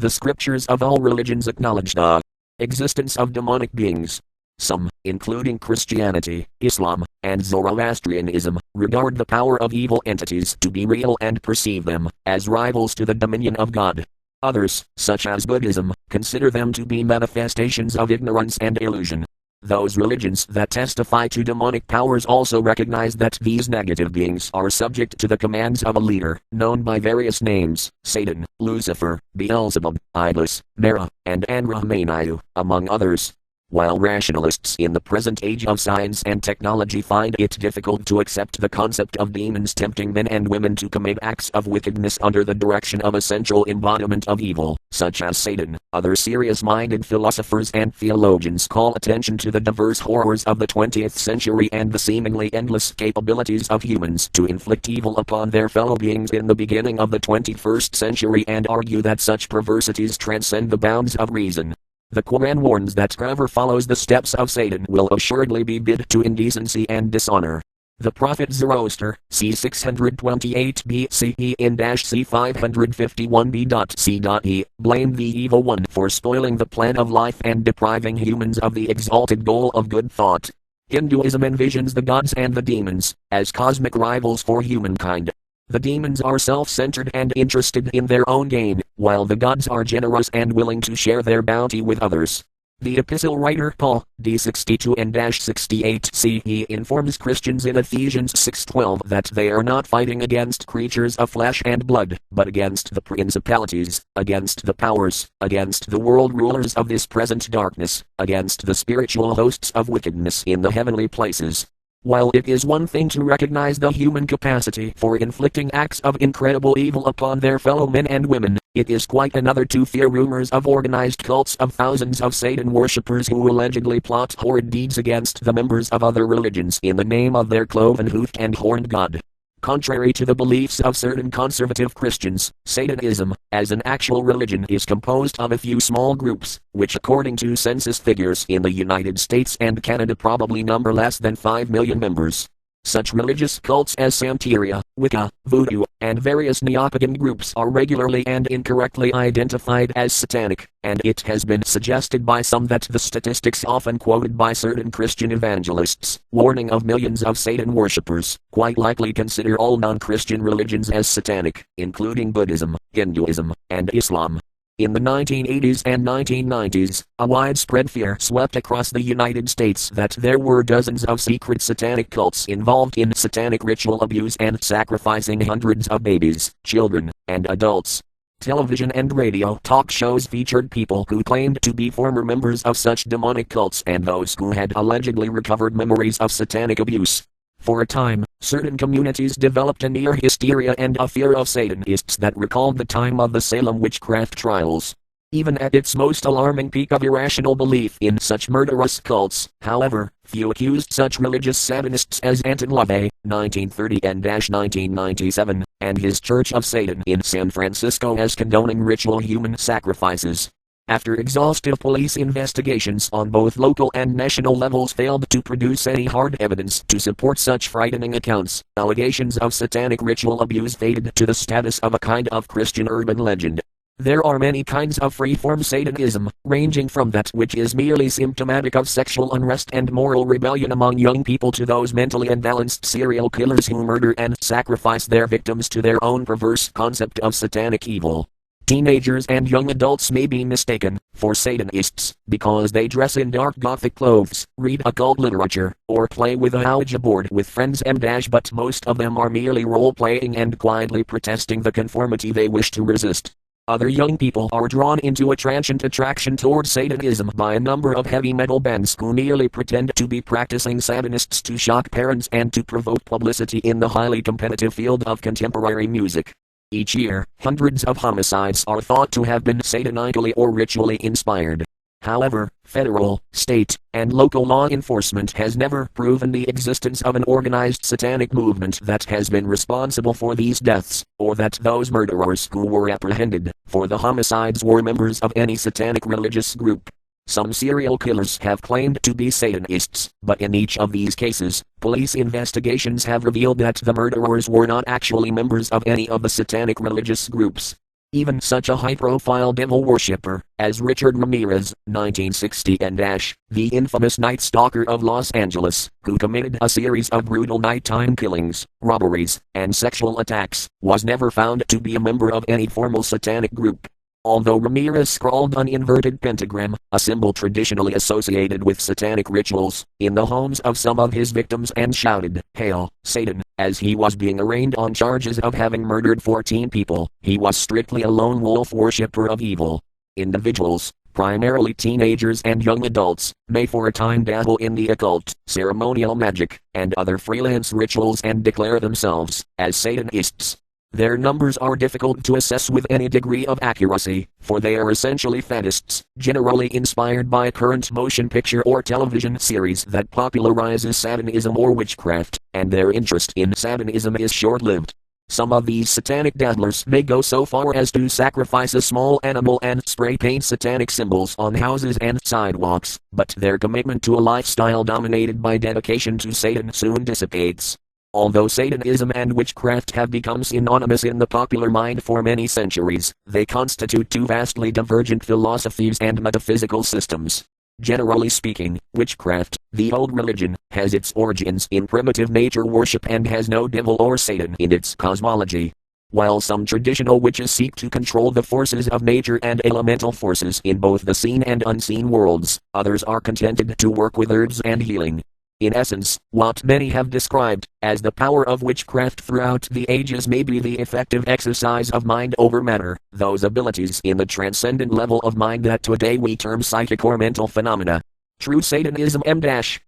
The scriptures of all religions acknowledge the existence of demonic beings. Some, including Christianity, Islam, and Zoroastrianism, regard the power of evil entities to be real and perceive them as rivals to the dominion of God. Others, such as Buddhism, consider them to be manifestations of ignorance and illusion. Those religions that testify to demonic powers also recognize that these negative beings are subject to the commands of a leader, known by various names: Satan, Lucifer, Beelzebub, Iblis, Mara, and Anrahmanayu, among others. While rationalists in the present age of science and technology find it difficult to accept the concept of demons tempting men and women to commit acts of wickedness under the direction of a central embodiment of evil, such as Satan, other serious-minded philosophers and theologians call attention to the diverse horrors of the 20th century and the seemingly endless capabilities of humans to inflict evil upon their fellow beings in the beginning of the 21st century and argue that such perversities transcend the bounds of reason. The Quran warns that whoever follows the steps of Satan will assuredly be bid to indecency and dishonor. The prophet Zoroaster, c. 628 BCE in c. 551 B.C.E., blamed the evil one for spoiling the plan of life and depriving humans of the exalted goal of good thought. Hinduism envisions the gods and the demons as cosmic rivals for humankind. The demons are self-centered and interested in their own gain, while the gods are generous and willing to share their bounty with others. The epistle writer Paul, d. 62 and 68 CE, informs Christians in Ephesians 6:12 that they are not fighting against creatures of flesh and blood, but against the principalities, against the powers, against the world rulers of this present darkness, against the spiritual hosts of wickedness in the heavenly places. While it is one thing to recognize the human capacity for inflicting acts of incredible evil upon their fellow men and women, it is quite another to fear rumors of organized cults of thousands of Satan worshippers who allegedly plot horrid deeds against the members of other religions in the name of their cloven-hoofed and horned god. Contrary to the beliefs of certain conservative Christians, Satanism, as an actual religion, is composed of a few small groups, which according to census figures in the United States and Canada probably number less than 5 million members. Such religious cults as Santeria, Wicca, Voodoo, and various neo-pagan groups are regularly and incorrectly identified as satanic, and it has been suggested by some that the statistics often quoted by certain Christian evangelists, warning of millions of Satan worshippers, quite likely consider all non-Christian religions as satanic, including Buddhism, Hinduism, and Islam. In the 1980s and 1990s, a widespread fear swept across the United States that there were dozens of secret satanic cults involved in satanic ritual abuse and sacrificing hundreds of babies, children, and adults. Television and radio talk shows featured people who claimed to be former members of such demonic cults and those who had allegedly recovered memories of satanic abuse. For a time, certain communities developed a near hysteria and a fear of Satanists that recalled the time of the Salem witchcraft trials. Even at its most alarming peak of irrational belief in such murderous cults, however, few accused such religious Satanists as Anton LaVey, 1930 and 1997, and his Church of Satan in San Francisco as condoning ritual human sacrifices. After exhaustive police investigations on both local and national levels failed to produce any hard evidence to support such frightening accounts, allegations of satanic ritual abuse faded to the status of a kind of Christian urban legend. There are many kinds of free-form Satanism, ranging from that which is merely symptomatic of sexual unrest and moral rebellion among young people to those mentally unbalanced serial killers who murder and sacrifice their victims to their own perverse concept of satanic evil. Teenagers and young adults may be mistaken for Satanists because they dress in dark gothic clothes, read occult literature, or play with a Ouija board with friends but most of them are merely role-playing and quietly protesting the conformity they wish to resist. Other young people are drawn into a transient attraction toward Satanism by a number of heavy metal bands who merely pretend to be practicing Satanists to shock parents and to provoke publicity in the highly competitive field of contemporary music. Each year, hundreds of homicides are thought to have been satanically or ritually inspired. However, federal, state, and local law enforcement has never proven the existence of an organized satanic movement that has been responsible for these deaths, or that those murderers who were apprehended for the homicides were members of any satanic religious group. Some serial killers have claimed to be Satanists, but in each of these cases, police investigations have revealed that the murderers were not actually members of any of the satanic religious groups. Even such a high-profile devil worshipper as Richard Ramirez, 1960, and the infamous Night Stalker of Los Angeles, who committed a series of brutal nighttime killings, robberies, and sexual attacks, was never found to be a member of any formal satanic group. Although Ramirez scrawled an inverted pentagram, a symbol traditionally associated with satanic rituals, in the homes of some of his victims and shouted, "Hail, Satan," as he was being arraigned on charges of having murdered 14 people, he was strictly a lone wolf worshipper of evil. Individuals, primarily teenagers and young adults, may for a time dabble in the occult, ceremonial magic, and other freelance rituals and declare themselves as Satanists. Their numbers are difficult to assess with any degree of accuracy, for they are essentially fetists, generally inspired by a current motion picture or television series that popularizes Satanism or witchcraft, and their interest in Satanism is short-lived. Some of these satanic dabblers may go so far as to sacrifice a small animal and spray paint satanic symbols on houses and sidewalks, but their commitment to a lifestyle dominated by dedication to Satan soon dissipates. Although Satanism and witchcraft have become synonymous in the popular mind for many centuries, they constitute two vastly divergent philosophies and metaphysical systems. Generally speaking, witchcraft, the old religion, has its origins in primitive nature worship and has no devil or Satan in its cosmology. While some traditional witches seek to control the forces of nature and elemental forces in both the seen and unseen worlds, others are contented to work with herbs and healing. In essence, what many have described as the power of witchcraft throughout the ages may be the effective exercise of mind over matter, those abilities in the transcendent level of mind that today we term psychic or mental phenomena. True Satanism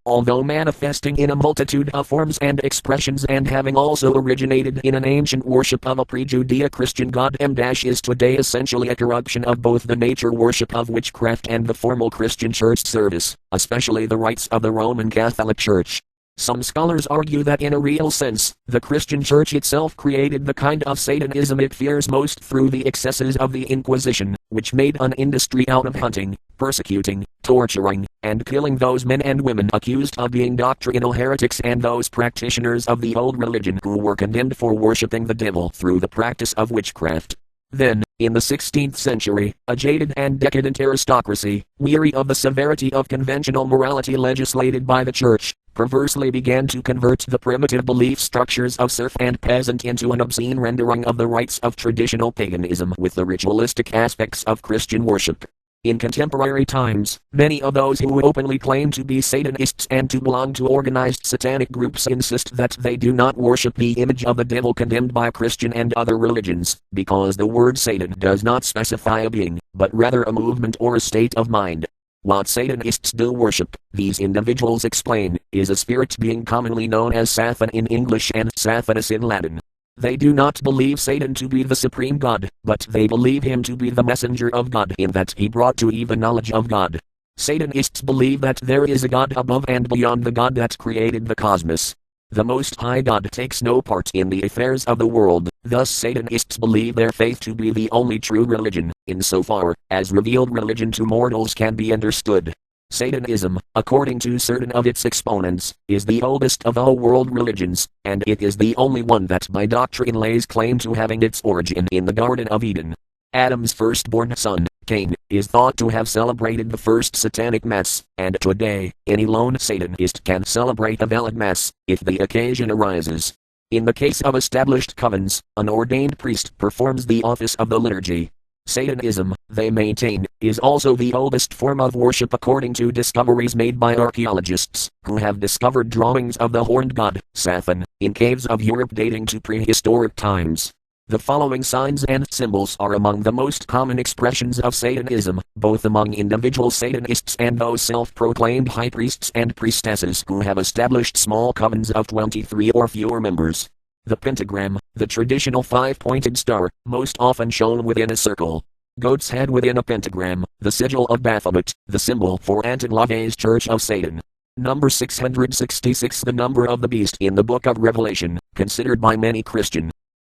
although manifesting in a multitude of forms and expressions and having also originated in an ancient worship of a pre-Judeo-Christian god is today essentially a corruption of both the nature worship of witchcraft and the formal Christian church service, especially the rites of the Roman Catholic Church. Some scholars argue that in a real sense, the Christian Church itself created the kind of Satanism it fears most through the excesses of the Inquisition, which made an industry out of hunting, persecuting, torturing, and killing those men and women accused of being doctrinal heretics and those practitioners of the old religion who were condemned for worshipping the devil through the practice of witchcraft. Then, in the 16th century, a jaded and decadent aristocracy, weary of the severity of conventional morality legislated by the Church, perversely began to convert the primitive belief structures of serf and peasant into an obscene rendering of the rites of traditional paganism with the ritualistic aspects of Christian worship. In contemporary times, many of those who openly claim to be Satanists and to belong to organized satanic groups insist that they do not worship the image of the devil condemned by Christian and other religions, because the word Satan does not specify a being, but rather a movement or a state of mind. What Satanists do worship, these individuals explain, is a spirit being commonly known as Satan in English and Sathanas in Latin. They do not believe Satan to be the supreme God, but they believe him to be the messenger of God in that he brought to Eve the knowledge of God. Satanists believe that there is a God above and beyond the God that created the cosmos. The Most High God takes no part in the affairs of the world, thus Satanists believe their faith to be the only true religion, insofar as revealed religion to mortals can be understood. Satanism, according to certain of its exponents, is the oldest of all world religions, and it is the only one that by doctrine lays claim to having its origin in the Garden of Eden. Adam's firstborn son, Cain, is thought to have celebrated the first satanic mass, and today, any lone Satanist can celebrate a valid mass, if the occasion arises. In the case of established covens, an ordained priest performs the office of the liturgy. Satanism, they maintain, is also the oldest form of worship according to discoveries made by archaeologists, who have discovered drawings of the horned god, Satan, in caves of Europe dating to prehistoric times. The following signs and symbols are among the most common expressions of Satanism, both among individual Satanists and those self-proclaimed high priests and priestesses who have established small covens of 23 or fewer members. The pentagram, the traditional five-pointed star, most often shown within a circle. Goat's head within a pentagram, the sigil of Baphomet, the symbol for Anton LaVey's Church of Satan. Number 666, the number of the beast in the Book of Revelation, considered by many Christian